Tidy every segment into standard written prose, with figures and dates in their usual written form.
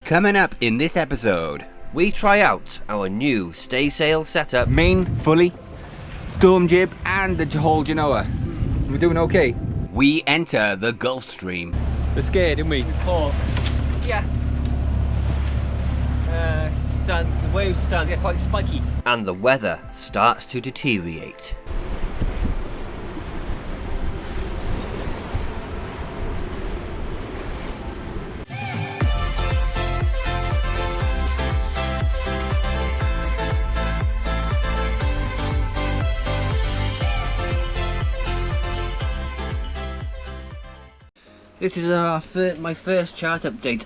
Coming up in this episode, we try out our new staysail setup. Main, fully, storm jib and the whole genoa. We're doing okay. We enter the Gulfstream. We're scared, aren't we? Yeah. The waves start to get quite spiky. And the weather starts to deteriorate. This is my first chart update.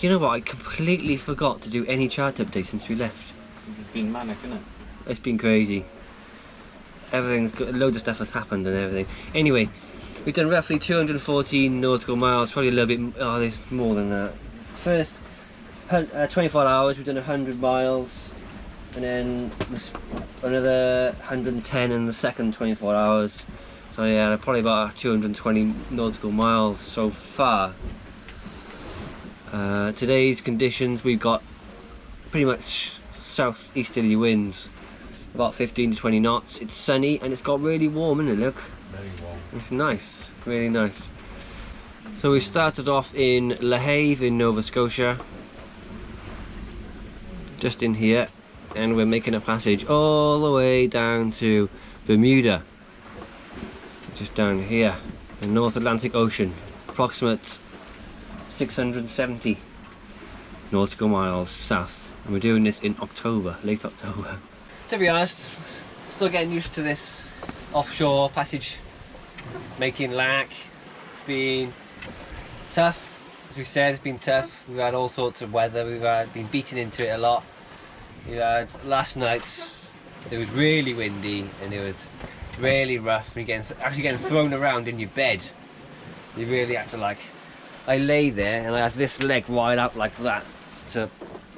You know what? I completely forgot to do any chart updates since we left. This has been manic, isn't it? It's been crazy. Everything's got, loads of stuff has happened and everything. Anyway, we've done roughly 214 nautical miles. Probably a little bit. Oh, there's more than that. First 24 hours, we've done 100 miles, and then another 110 in the second 24 hours. So yeah, probably about 220 nautical miles so far. Today's conditions, we've got pretty much southeasterly winds, about 15 to 20 knots. It's sunny and it's got really warm, isn't it? Look. Very warm. It's nice, really nice. So we started off in La Have in Nova Scotia, just in here, and we're making a passage all the way down to Bermuda. Just down here, the North Atlantic Ocean, approximate 670 nautical miles south, and we're doing this in October, late October. To be honest, still getting used to this offshore passage, making lack. It's been tough, as we said, it's been tough. We've had all sorts of weather, we've been beaten into it a lot. We had last night, it was really windy and it was really rough, and actually getting thrown around in your bed. You really had to I lay there and I had this leg right out like that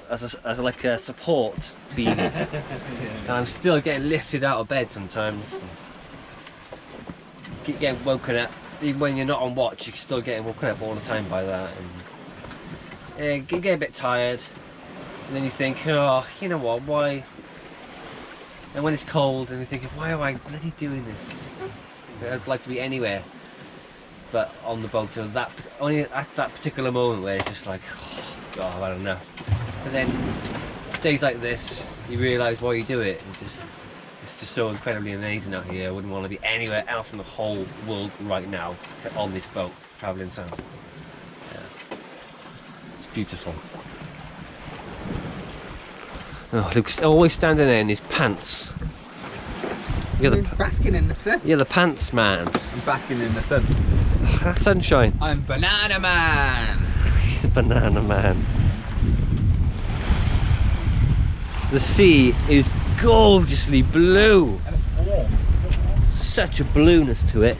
as like a support beam. And I'm still getting lifted out of bed sometimes. Keep getting woken up, even when you're not on watch. You're still getting woken up all the time by that, and you get a bit tired. And then you think, oh, you know what? Why? And when it's cold and you're thinking, why am I bloody doing this? I'd like to be anywhere but on the boat. So that, only at that particular moment where it's just like, oh God, I don't know. But then days like this, you realise why you do it. It's just so incredibly amazing out here. I wouldn't want to be anywhere else in the whole world right now on this boat, travelling south. Yeah. It's beautiful. Oh, Luke's always standing there in his pants. You're basking in the sun. You're the pants man. I'm basking in the sun. Oh, that sunshine. I'm banana man. Banana man. The sea is gorgeously blue. And it's warm. Such a blueness to it.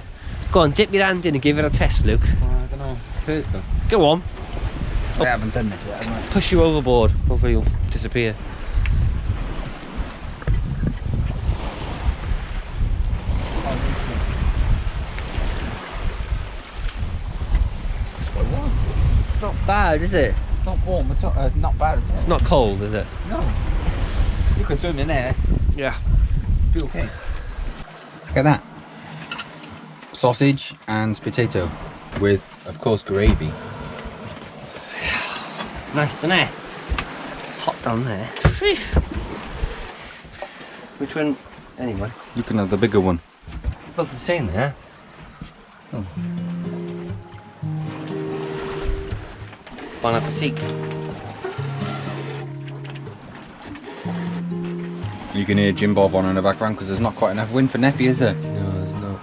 Go on, dip your hand in and give it a test, Luke. I don't know. Hurt though. Go on. I haven't done this yet, have I? Push you overboard. Hopefully you'll disappear. It's quite warm. It's not bad, is it? It's not warm, it's not bad at all. It's not cold, is it? No. You can swim in there. Yeah. Be okay. Look at that. Sausage and potato with, of course, gravy. Nice, isn't it? Hot down there. Which one? Anyway. You can have the bigger one. Both the same there. Oh. Bon appetit. You can hear Jim Bob on in the background because there's not quite enough wind for Neppy, is there? No, there's not.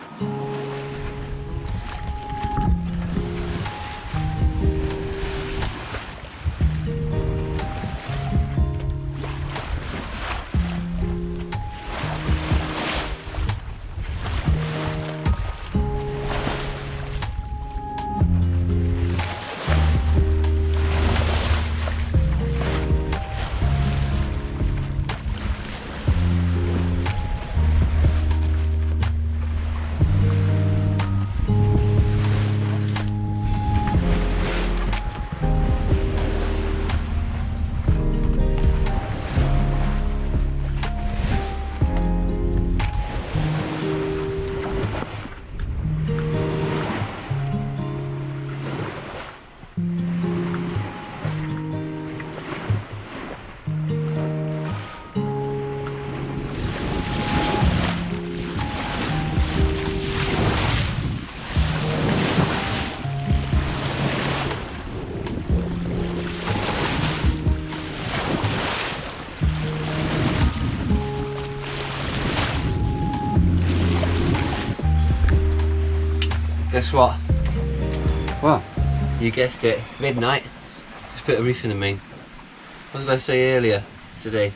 Guess what? Well, You guessed it. Midnight. Just put a reef in the main. What did I say earlier today?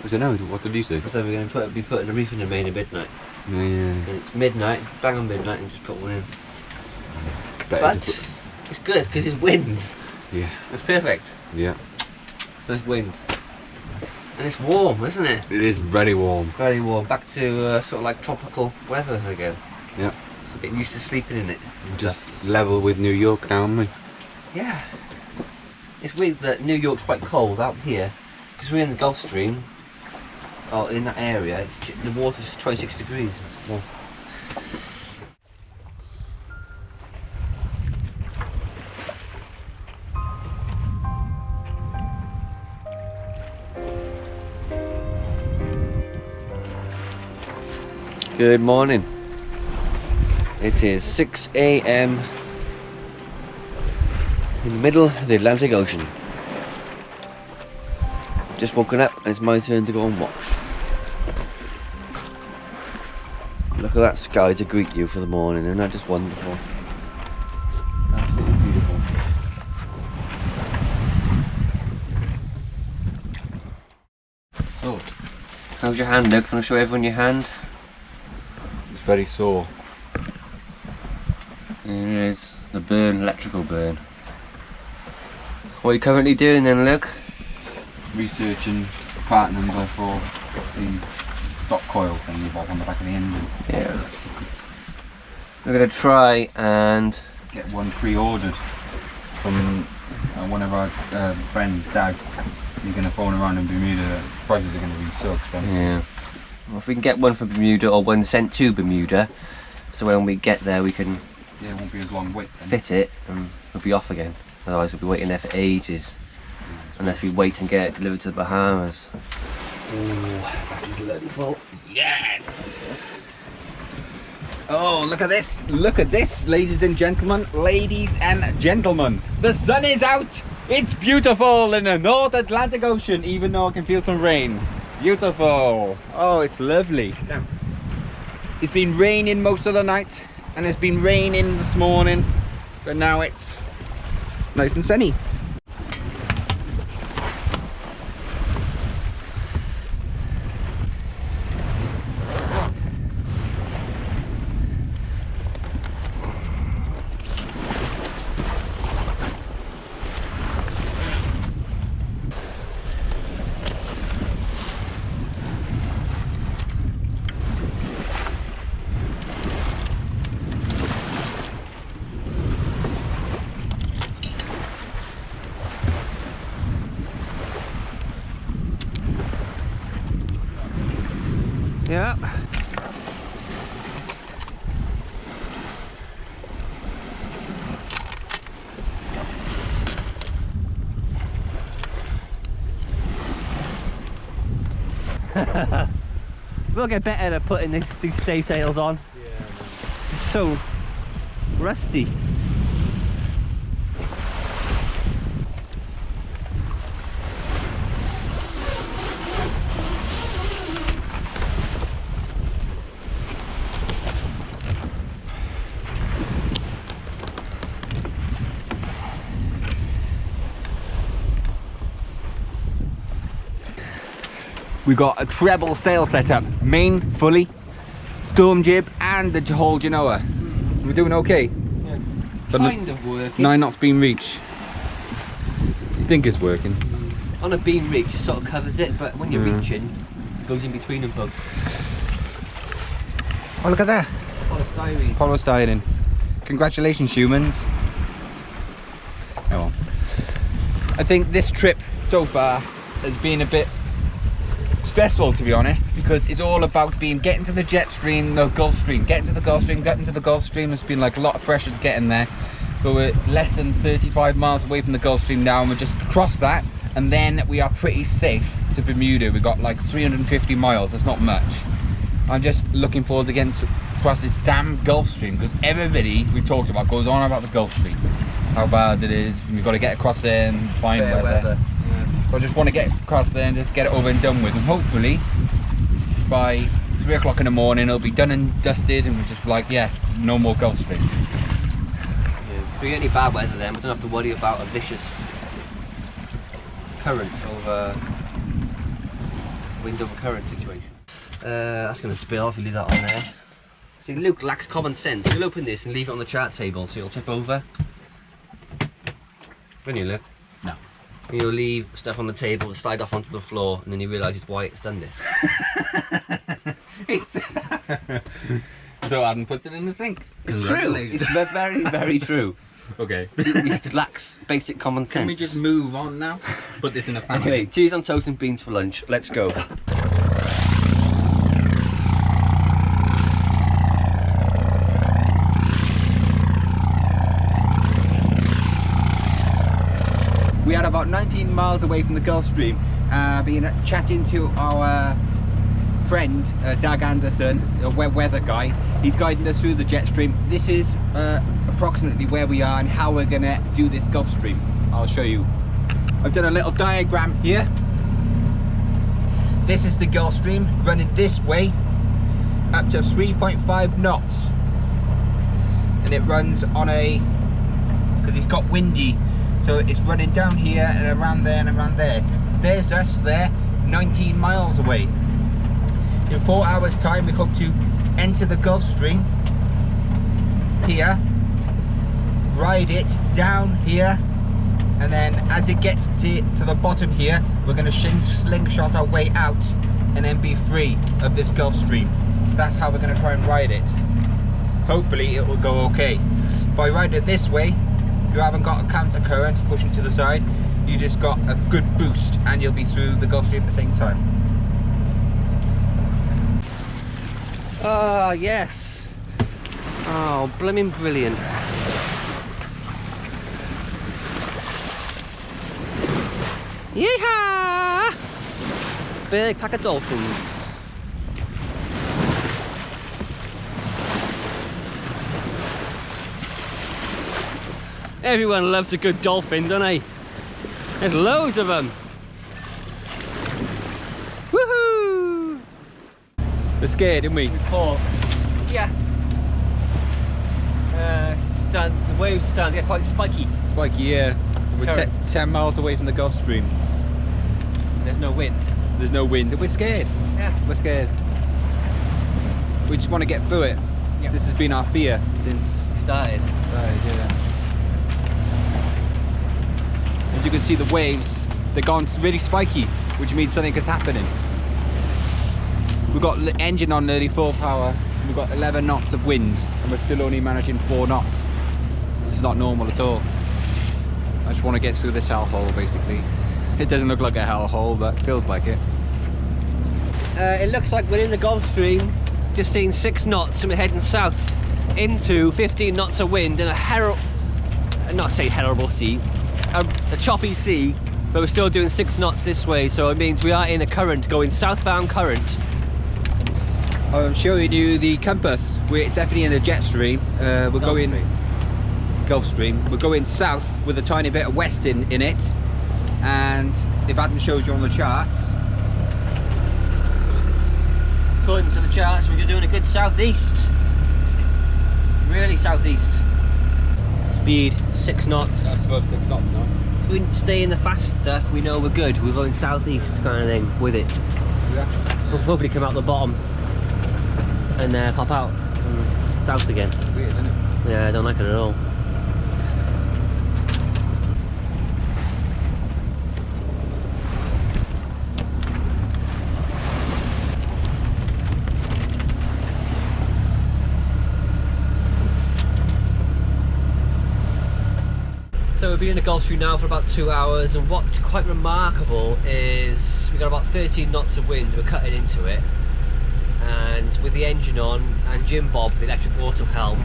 I don't know. What did you say? I said we're going to be putting a reef in the main at midnight. Yeah. And it's midnight, bang on midnight, and just put one in. Better to But it's good because it's wind. Yeah. It's perfect. Yeah. There's wind. And it's warm, isn't it? It is very warm. Very warm. Back to sort of like tropical weather again. Yeah. So getting used to sleeping in it. Just level with New York now, aren't we? Yeah. It's weird that New York's quite cold out here because we're in the Gulfstream. Oh, in that area, the water's 26 degrees. It's warm. Good morning. It is 6 AM in the middle of the Atlantic Ocean. Just woken up and it's my turn to go and wash. Look at that sky to greet you for the morning, isn't that just wonderful? Absolutely beautiful. So, how's your hand, Luke? Can I show everyone your hand? It's very sore. There it is, the burn, electrical burn. What are you currently doing then, Luke? Researching part number for the stop coil thing you've got on the back of the engine. Yeah. We're going to try and Get one pre-ordered from one of our friends, Dad. He's going to phone around in Bermuda. Prices are going to be so expensive. yeah. Well, if we can get one from Bermuda or one sent to Bermuda, so when we get there we can Yeah, it won't be as long wait then. fit it and we'll be off again. Otherwise we'll be waiting there for ages. Unless we wait and get it delivered to the Bahamas. Oh, battery's loading full. Yes! Oh, look at this! Look at this, ladies and gentlemen. Ladies and gentlemen. The sun is out! It's beautiful in the North Atlantic Ocean, even though I can feel some rain. Beautiful! Oh, it's lovely. Damn. It's been raining most of the night, and it's been raining this morning, but now it's nice and sunny. Yeah. We'll get better at putting these stay sails on. Yeah. This is so rusty. We got a treble sail setup, main fully, storm jib, and the whole Genoa. We're doing okay. Yeah. But Kind of working. 9 knots beam reach. I think it's working. On a beam reach, it sort of covers it, but when you're reaching, it goes in between them both. Oh, look at that. Polystyrene. Polystyrene. Congratulations, humans. Oh well. I think this trip so far has been a bit stressful, to be honest, because it's all about getting to the jet stream, the Gulfstream, getting to the Gulfstream. There's been like a lot of pressure to get in there, but we're less than 35 miles away from the Gulfstream now, and we just crossed that, and then we are pretty safe to Bermuda. We've got like 350 miles. That's not much. I'm just looking forward to getting across this damn Gulfstream, because everybody we talked about goes on about the Gulfstream, how bad it is, and we've got to get across there and find Fair weather. I just want to get across there and just get it over and done with, and hopefully by 3 o'clock in the morning it'll be done and dusted, and we're just like, yeah, no more Gulfstream. we get any bad weather then we don't have to worry about a vicious current over wind over current situation. That's going to spill if you leave that on there. See, Luke lacks common sense. He'll open this and leave it on the chart table so it'll tip over. Wouldn't you, Luke? No. You'll leave stuff on the table to slide off onto the floor and then you realise why it's done this. So Adam puts it in the sink. It's true. It's very, very true. Okay. It lacks basic common sense. Can we just move on now? Put this in a pan. Anyway, cheese on toast and beans for lunch. Let's go. We are about 19 miles away from the Gulfstream. Been chatting to our friend, Dag Anderson, a weather guy. He's guiding us through the jet stream. This is approximately where we are and how we're gonna do this Gulfstream. I'll show you. I've done a little diagram here. This is the Gulfstream running this way up to 3.5 knots. And it runs on a, because it's got windy, so it's running down here and around there and around there. There's us there, 19 miles away. In 4 hours time we hope to enter the Gulfstream here, ride it down here, and then as it gets to the bottom here we're going to slingshot our way out and then be free of this Gulfstream. That's how we're going to try and ride it. Hopefully it will go okay. By riding it this way you haven't got a counter current pushing to the side, you just got a good boost and you'll be through the Gulfstream at the same time. Ah, yes. Oh, blimmin' brilliant. Yeehaw! Big pack of dolphins. Everyone loves a good dolphin, don't they? There's loads of them. Woohoo! We're scared, didn't we? Yeah. The waves stand, they're quite spiky. Spiky, yeah. We're Current. 10 miles away from the Gulfstream. There's no wind. There's no wind. We're scared. Yeah. We're scared. We just want to get through it. Yep. This has been our fear since Started. yeah. As you can see the waves, they've gone really spiky, which means something is happening. We've got the engine on nearly full power, we've got 11 knots of wind, and we're still only managing 4 knots. This is not normal at all. I just want to get through this hellhole basically. It doesn't look like a hellhole, but it feels like it. It looks like we're in the Gulfstream, just seeing 6 knots and we're heading south into 15 knots of wind and a terrible sea, a choppy sea, but we're still doing 6 knots this way, so it means we are in a current, going southbound current. I'm showing you the compass. We're definitely in the jet stream. We're going Gulfstream. We're going south with a tiny bit of west in it, and if Adam shows you on the charts, According to the charts, we're doing a good southeast. Really southeast. Speed 6 knots. that's above 6 knots now. If we stay in the fast stuff, we know we're good. We're going southeast kind of thing with it. Yeah. We'll hopefully come out the bottom and pop out and south again. Weird, isn't it? Yeah, I don't like it at all. So we've been in the Gulfstream now for about 2 hours, and what's quite remarkable is we've got about 13 knots of wind, we're cutting into it, and with the engine on and Jim Bob, the electric auto helm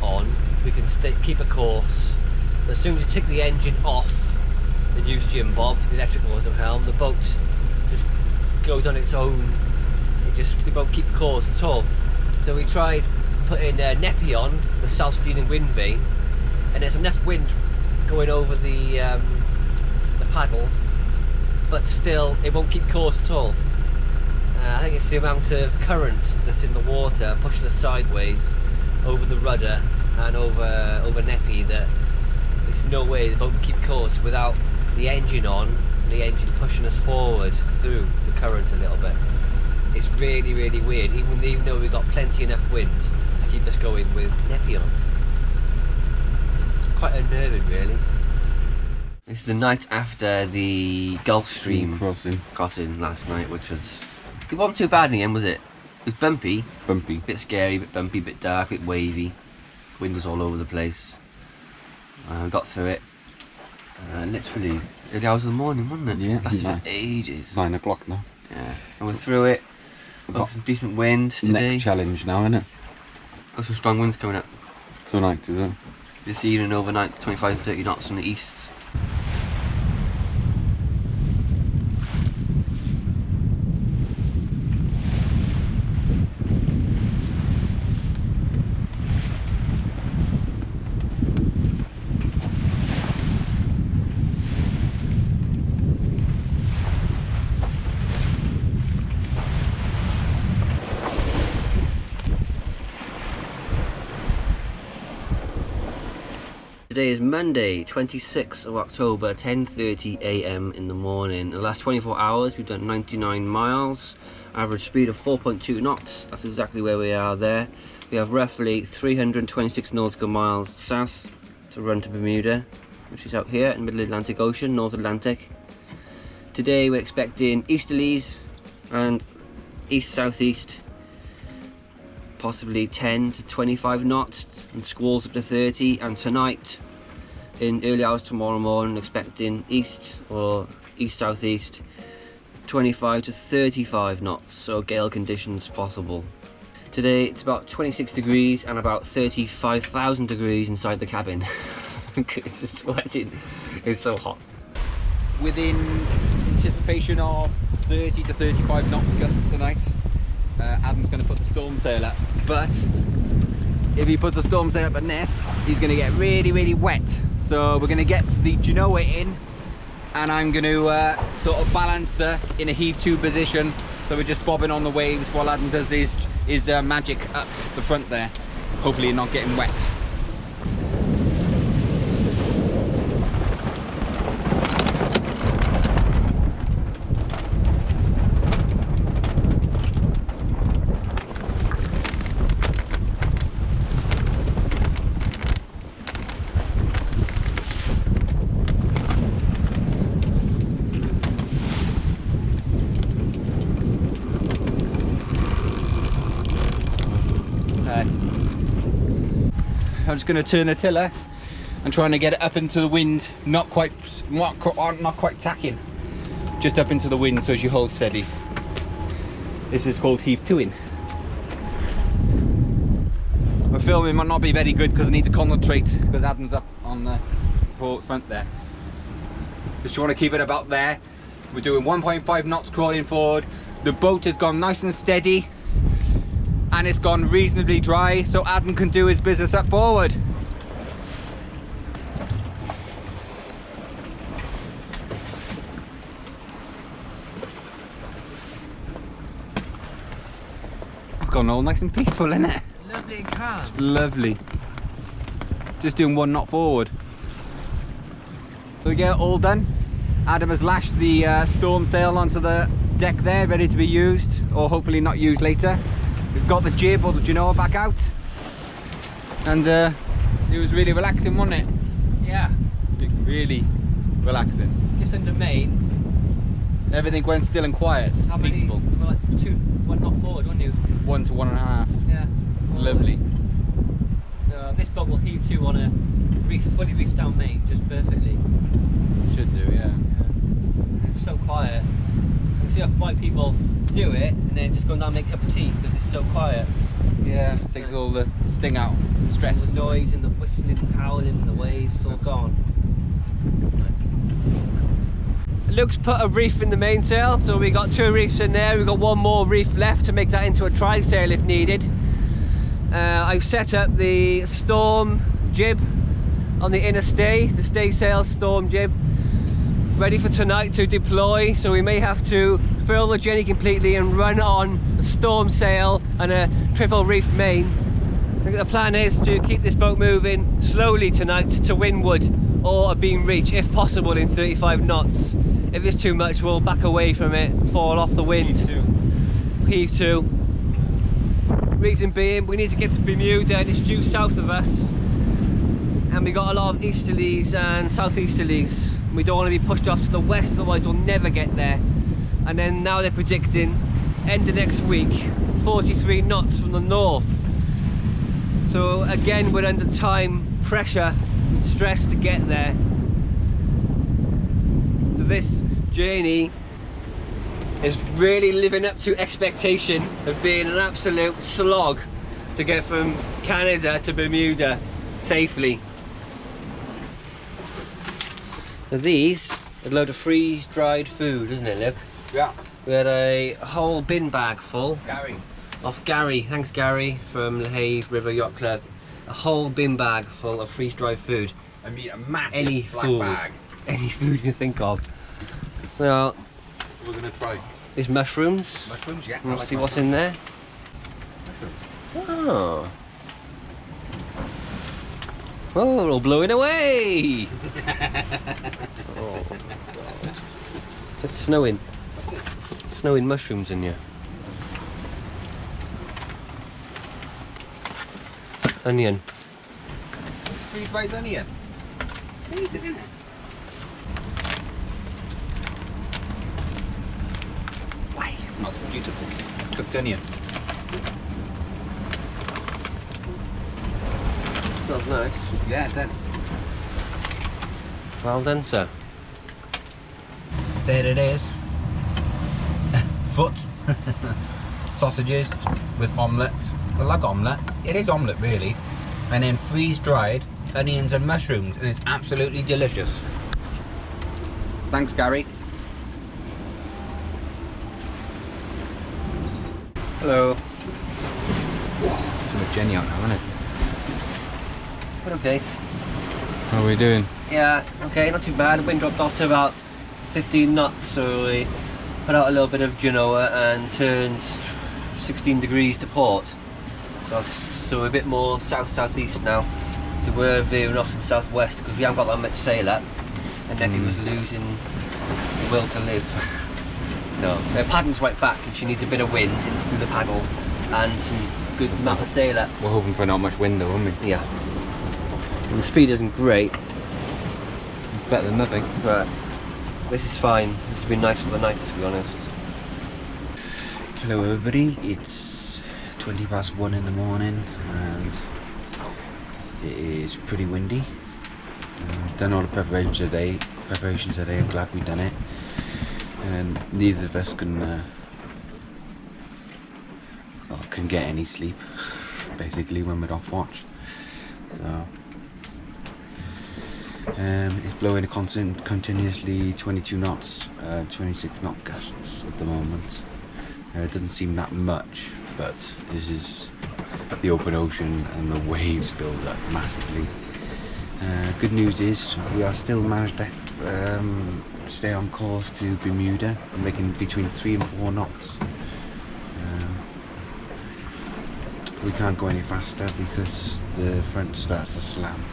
on, we can keep a course. But as soon as you take the engine off and use Jim Bob, the electric auto helm, the boat just goes on its own. We won't keep course at all. So we tried putting Neppy on, the self-steering wind vane, and there's enough wind going over the paddle, but still it won't keep course at all. I think it's the amount of current that's in the water pushing us sideways over the rudder and over Neppy that there's no way the boat can keep course without the engine on, and the engine pushing us forward through the current a little bit. It's really, really weird, even though we've got plenty enough wind to keep us going with Neppy on. It's quite unnerving, really. It's the night after the Gulfstream crossing last night, which was... It wasn't too bad in the end, was it? It was bumpy. Bumpy. Bit scary, bit bumpy, bit dark, bit wavy. Wind was all over the place. We got through it. Literally early hours of the morning, wasn't it? Yeah. Lasted for ages. 9 o'clock now. Yeah. And we're through it. Got some decent wind today. Next challenge now, isn't it? Got some strong winds coming up. Tonight, is it? This evening overnight, 25-30 knots from the east. Today is Monday, 26th of October, 10:30 AM in the morning. In the last 24 hours we've done 99 miles, average speed of 4.2 knots. That's exactly where we are there. We have roughly 326 nautical miles south to run to Bermuda, which is out here in the middle of the Atlantic Ocean, North Atlantic. Today we're expecting easterlies and east-southeast, possibly 10 to 25 knots, and squalls up to 30. And tonight, in early hours tomorrow morning, expecting east or east-southeast, 25 to 35 knots, so gale conditions possible. Today it's about 26 degrees and about 35,000 degrees inside the cabin. It's just sweating, it's so hot. Within anticipation of 30 to 35 knot gusts tonight, Adam's going to put the storm sail up, but if he puts the storm sail up at Ness, he's going to get really, really wet. So we're going to get the Genoa in, and I'm going to sort of balance her in a heave to position, so we're just bobbing on the waves while Adam does his magic up the front there, hopefully not getting wet. I'm just going to turn the tiller and trying to get it up into the wind, not quite tacking, just up into the wind so she holds steady. This is called heave toing. My filming might not be very good because I need to concentrate because Adam's up on the front there. Just want to keep it about there. We're doing 1.5 knots crawling forward. The boat has gone nice and steady, and it's gone reasonably dry, so Adam can do his business up forward. It's gone all nice and peaceful, isn't it? Lovely and calm. It's lovely. Just doing 1 knot forward. So we get it all done. Adam has lashed the storm sail onto the deck there, ready to be used, or hopefully not used later. We've got the jib or the Genoa back out, and it was really relaxing, wasn't it? Yeah. Really relaxing. Just under main. Everything went still and quiet, peaceful. Well, like 1 knot forward, weren't you? 1 to 1.5. Yeah. Lovely. So this boat will heave to on a fully reefed down main, just perfectly. Should do, yeah. It's so quiet. I can see why people do it and then just go down and make a cup of tea because it's so quiet. Yeah, it takes all the sting out, the stress. All the noise and the whistling and howling and the waves, it's all gone. Nice. Luke's put a reef in the mainsail, so we got 2 reefs in there. We've got 1 more reef left to make that into a trysail if needed. I've set up the storm jib on the inner stay, the staysail storm jib, ready for tonight to deploy, so we may have to furl the jenny completely and run on a storm sail and a triple reef main I think the plan is to keep this boat moving slowly tonight to windward or a beam reach, if possible, in 35 knots. If it's too much, we'll back away from it, fall off the wind. Heave to. Reason being, we need to get to Bermuda and it's due south of us. And we got a lot of easterlies and southeasterlies. We don't want to be pushed off to the west, otherwise we'll never get there. And then now they're predicting end of next week, 43 knots from the north. So again, we're under time pressure, stress to get there. So this journey is really living up to expectation of being an absolute slog to get from Canada to Bermuda safely. Now these are a load of freeze-dried food, isn't it, Luke? Yeah. We had a whole bin bag full. Gary. Off Gary, thanks Gary from Lahave River Yacht Club. A whole bin bag full of freeze-dried food. I mean a massive Any black food, bag. any food you can think of. So We're gonna try there's mushrooms. mushrooms. Yeah. We'll see what's in there. Mushrooms. Oh. Oh, we're all blowing away. Oh God. It's snowing. What's this? Snowing mushrooms in here. Onion. Freeze-dried onion. Is it in it? Wow, it smells beautiful. Cooked onion. Smells nice. Yeah, it does. Well done, sir. There it is. Foot. Sausages with omelettes. I like omelette. It is omelette really. And then freeze-dried onions and mushrooms, and it's absolutely delicious. Thanks, Gary. Hello. Too much Jenny out now, isn't it? We're okay. How are we doing? Yeah, okay, not too bad. The wind dropped off to about 15 knots, so we put out a little bit of Genoa and turned 16 degrees to port. So we're a bit more south-southeast now. So we're veering off to the southwest because we haven't got that much sail up. And Necky was losing the will to live. No, her paddle's right back and she needs a bit of wind in through the paddle and some good amount of sail up. We're hoping for not much wind though, aren't we? Yeah. And the speed isn't great, Better than nothing. but this is fine. This has been nice for the night, to be honest. Hello everybody, it's 1:20 in the morning and it is pretty windy. Done all the preparations today. I'm glad we've done it. And neither of us can get any sleep basically when we're off watch. So it's blowing continuously 22 knots, 26 knot gusts at the moment. It doesn't seem that much, but this is the open ocean and the waves build up massively. Good news is we are still managed to stay on course to Bermuda, making between 3 and 4 knots. We can't go any faster because the front starts to slam.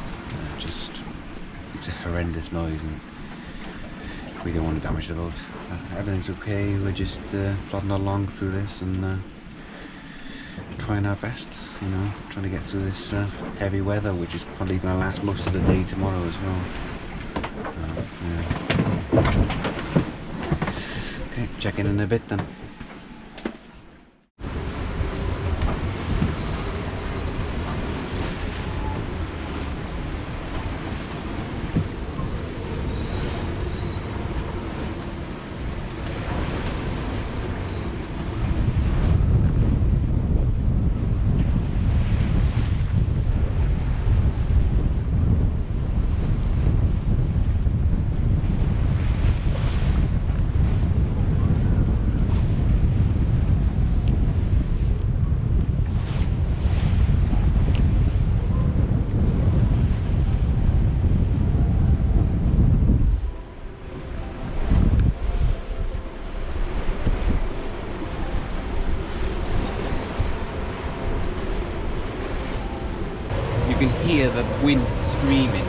It's a horrendous noise and we don't want to damage the boat. Everything's okay, we're just plodding along through this and trying our best, you know, trying to get through this heavy weather, which is probably going to last most of the day tomorrow as well. Yeah. Okay, check in a bit then. hear the wind screaming.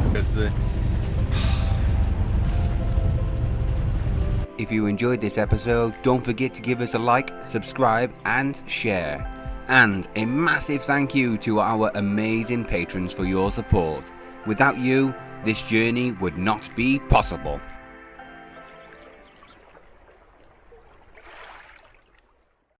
Because the If you enjoyed this episode, don't forget to give us a like, subscribe and share. And a massive thank you to our amazing patrons for your support. Without you, this journey would not be possible.